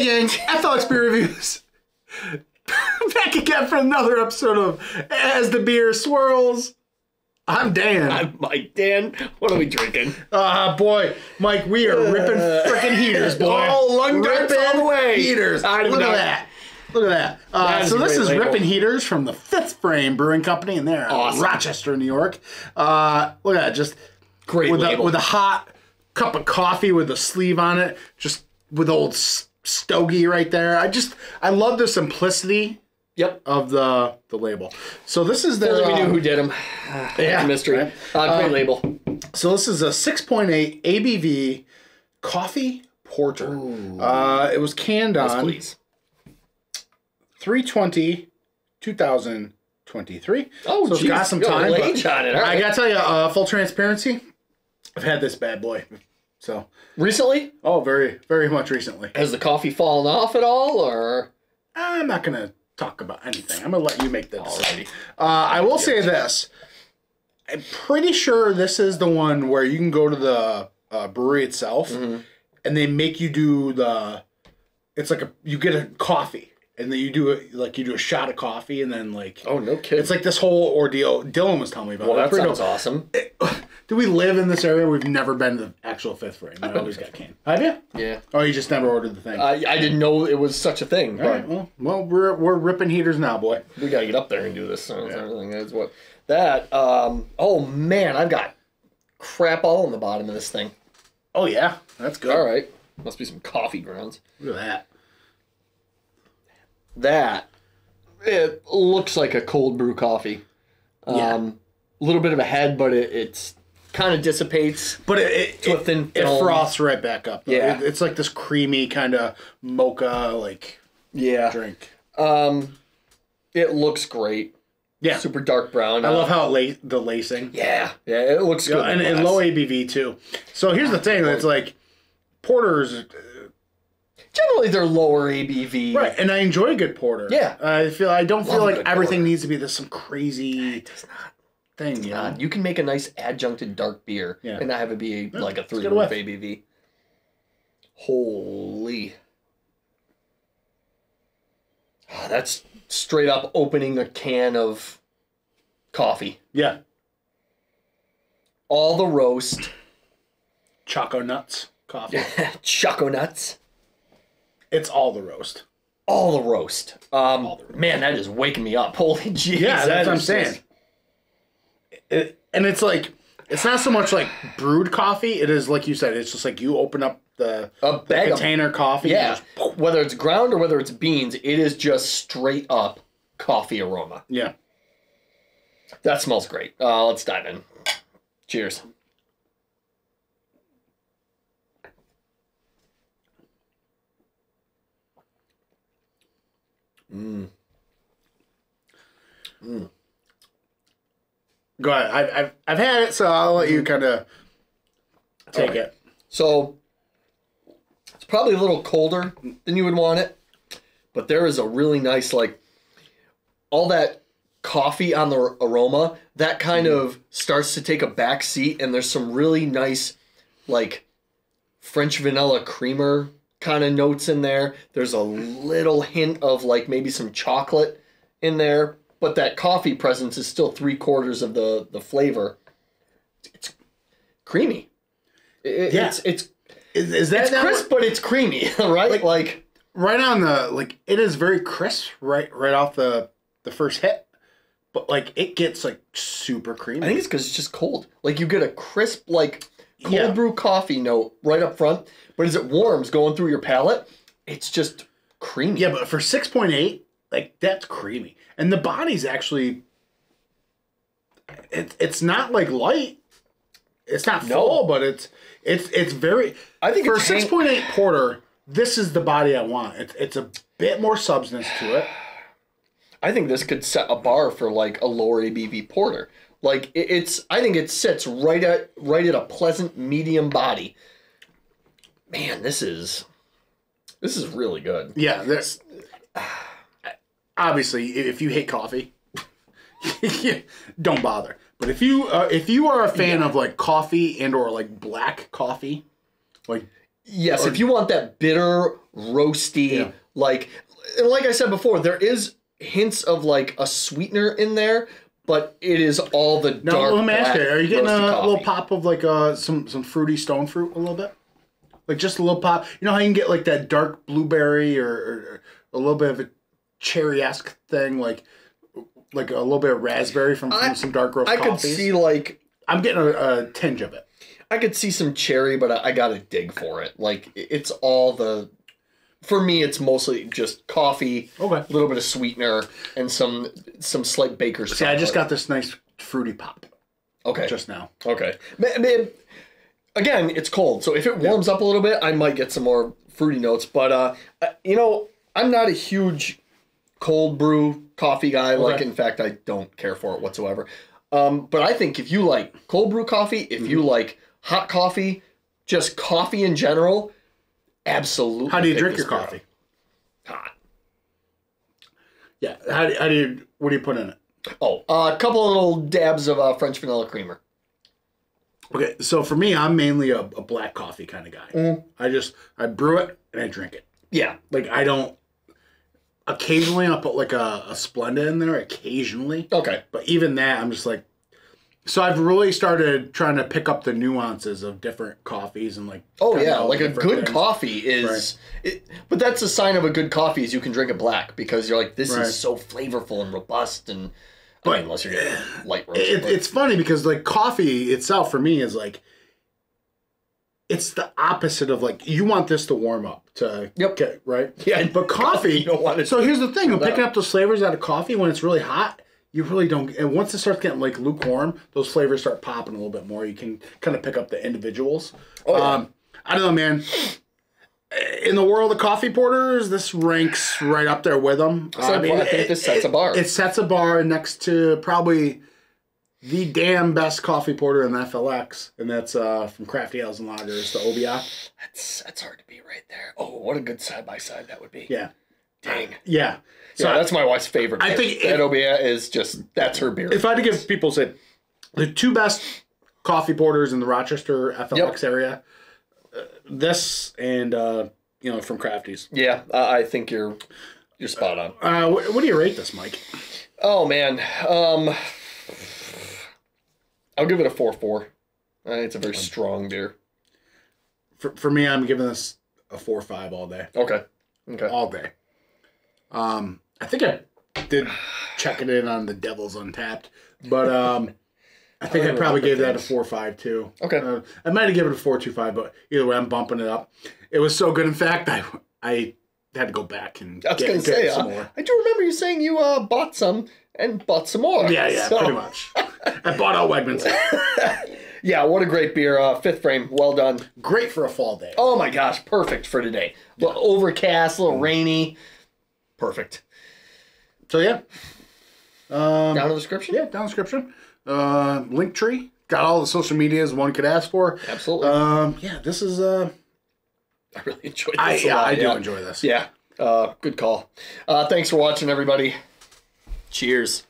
gang, FLX Beer Reviews. Back again for another episode of As the Beer Swirls. I'm Dan. I'm Mike. Dan, what are we drinking? Boy, Mike, we are ripping frickin' heaters, boy. Oh, lung darts all the way. Heaters. Look at that. Look at that. So this is Rippin Heaters from the Fifth Frame Brewing Company, and they're in Rochester, New York. Look at that. Just great label. With a hot cup of coffee with a sleeve on it, just with old stogie right there. I love the simplicity. Yep. Of the label. So this is their... we knew who did them. Yeah. Mystery. Right? Great label. So this is a 6.8 ABV coffee porter. It was canned on 3/20/2023. Oh, so it's got some time. Age on it. Right. I gotta tell you, full transparency, I've had this bad boy. So recently? Oh, very, very much recently. Has the coffee fallen off at all, or? I'm not gonna talk about anything. I'm gonna let you make the decision. I will say this. I'm pretty sure this is the one where you can go to the brewery itself, and they make you do the. It's like you get a coffee, and then you do a shot of coffee, and then like. Oh, no kidding. It's like this whole ordeal. Dylan was telling me about. Well, that sounds awesome. Do we live in this area? We've never been to the actual Fifth Frame. I always got canned. Have you? Yeah. Oh, you just never ordered the thing. I didn't know it was such a thing. All right. Well, we're ripping heaters now, boy. We gotta get up there and do this. Everything is what that. Oh man, I've got crap all in the bottom of this thing. Oh yeah, that's good. All right, must be some coffee grounds. Look at that. It looks like a cold brew coffee. A little bit of a head, but it's kind of dissipates. But it froths right back up. Though. Yeah, it's like this creamy kind of mocha drink. It looks great. Yeah, super dark brown. I love how the lacing. Yeah, it looks good. And low ABV too. So here's the thing: it's like porters. Generally, they're lower ABV. Right, and I enjoy a good porter. Yeah. I don't feel like everything needs to be some crazy thing. You know? You can make a nice adjuncted dark beer and not have it be like a 3 proof ABV. Holy. That's straight up opening a can of coffee. Yeah. All the roast. Choco nuts coffee. Choco nuts. It's all the roast. All the roast. Man, that is waking me up. Holy jeez. Yeah, that's what I'm saying. And it's like, it's not so much like brewed coffee. It is, like you said, it's just like you open up the container coffee. Yeah. Whether it's ground or whether it's beans, it is just straight up coffee aroma. Yeah. That smells great. Let's dive in. Cheers. Go ahead. I've had it, so I'll let you kind of take it. So it's probably a little colder than you would want it, but there is a really nice, like, all that coffee on the aroma that kind of starts to take a back seat, and there's some really nice, like, French vanilla creamer kind of notes in there. There's a little hint of like maybe some chocolate in there, but that coffee presence is still 3/4 of the flavor. It's creamy. It's crisp, but it's creamy, right? Like right on the it is very crisp right off the first hit, but like it gets like super creamy. I think it's because it's just cold. Like you get a crisp cold brew coffee note right up front. But as it warms going through your palate, it's just creamy. Yeah, but for 6.8, like that's creamy. And the body's actually it's not like light. It's not full, but it's very I think for a 6.8 porter, this is the body I want. It's a bit more substance to it. I think this could set a bar for like a lower ABV porter. Like I think it sits right at a pleasant medium body. Man, this is really good. Yeah, obviously, if you hate coffee, don't bother. But if you are a fan of like coffee and or like black coffee, like Yes, if you want that bitter, roasty, like I said before, there is hints of like a sweetener in there, but it is all the dark. Let me ask you: are you getting a coffee. little pop of like some fruity stone fruit a little bit? Like just a little pop. You know how you can get like that dark blueberry or a little bit of a cherry-esque thing, like a little bit of raspberry from some dark roast coffees. I could see like I'm getting a tinge of it. I could see some cherry, but I gotta dig for it. Like it's all the. For me, it's mostly just coffee, a little bit of sweetener, and some slight baker's chocolate. See, I just got this nice fruity pop. Okay. Just now. Okay. Again, it's cold, so if it warms up a little bit, I might get some more fruity notes. But I'm not a huge cold brew coffee guy. Like, in fact, I don't care for it whatsoever. But I think if you like cold brew coffee, if you like hot coffee, just coffee in general, absolutely. How do you drink your coffee? Hot. Yeah. What do you put in it? Oh, a couple of little dabs of French vanilla creamer. Okay, so for me, I'm mainly a black coffee kind of guy. I brew it and I drink it. Yeah. Like I don't. Occasionally, I'll put like a Splenda in there. Occasionally. Okay. But even that, I'm just like. So I've really started trying to pick up the nuances of different coffees and like. Oh yeah, like a good coffee is. Right. But that's a sign of a good coffee is you can drink it black because you're like this is so flavorful and robust and. But unless you're getting light roast. It's funny because like coffee itself for me is like. It's the opposite of like you want this to warm up to get right. Yeah, but coffee. You don't want it. So here's the thing: picking up those flavors out of coffee when it's really hot. You really don't, and once it starts getting like lukewarm, those flavors start popping a little bit more. You can kind of pick up the individuals. Oh, yeah. I don't know, man. In the world of coffee porters, this ranks right up there with them. I think this sets a bar. It sets a bar next to probably the damn best coffee porter in the FLX, and that's from Crafty Ales and Lagers, the OBI. That's hard to beat right there. Oh, what a good side by side that would be. Yeah. Dang. Yeah. So that's my wife's favorite beer. I think that OBI is just, that's her beer. If I had to give people, say, the two best coffee porters in the Rochester FLX area, this and, from Crafty's. Yeah, I think you're spot on. What do you rate this, Mike? Oh, man. I'll give it a 4.4. It's a very strong beer. For me, I'm giving this a 4.5 all day. Okay. All day. I think I did check it in on the Devil's Untapped, but I think I probably gave that a 4.5 too. Okay. I might have given it a 4.25, but either way, I'm bumping it up. It was so good. In fact, I had to go back and get some more. I do remember you saying you bought some and bought some more. Yeah, pretty much. I bought all Wegmans. Yeah, what a great beer. Fifth Frame, well done. Great for a fall day. Oh my gosh, perfect for today. A little overcast, a little rainy. Perfect. So yeah. Down in the description? Yeah, down in the description. Linktree. Got all the social medias one could ask for. Absolutely. Yeah, this is... I really enjoyed this a lot. I do enjoy this. Yeah. Good call. Thanks for watching, everybody. Cheers.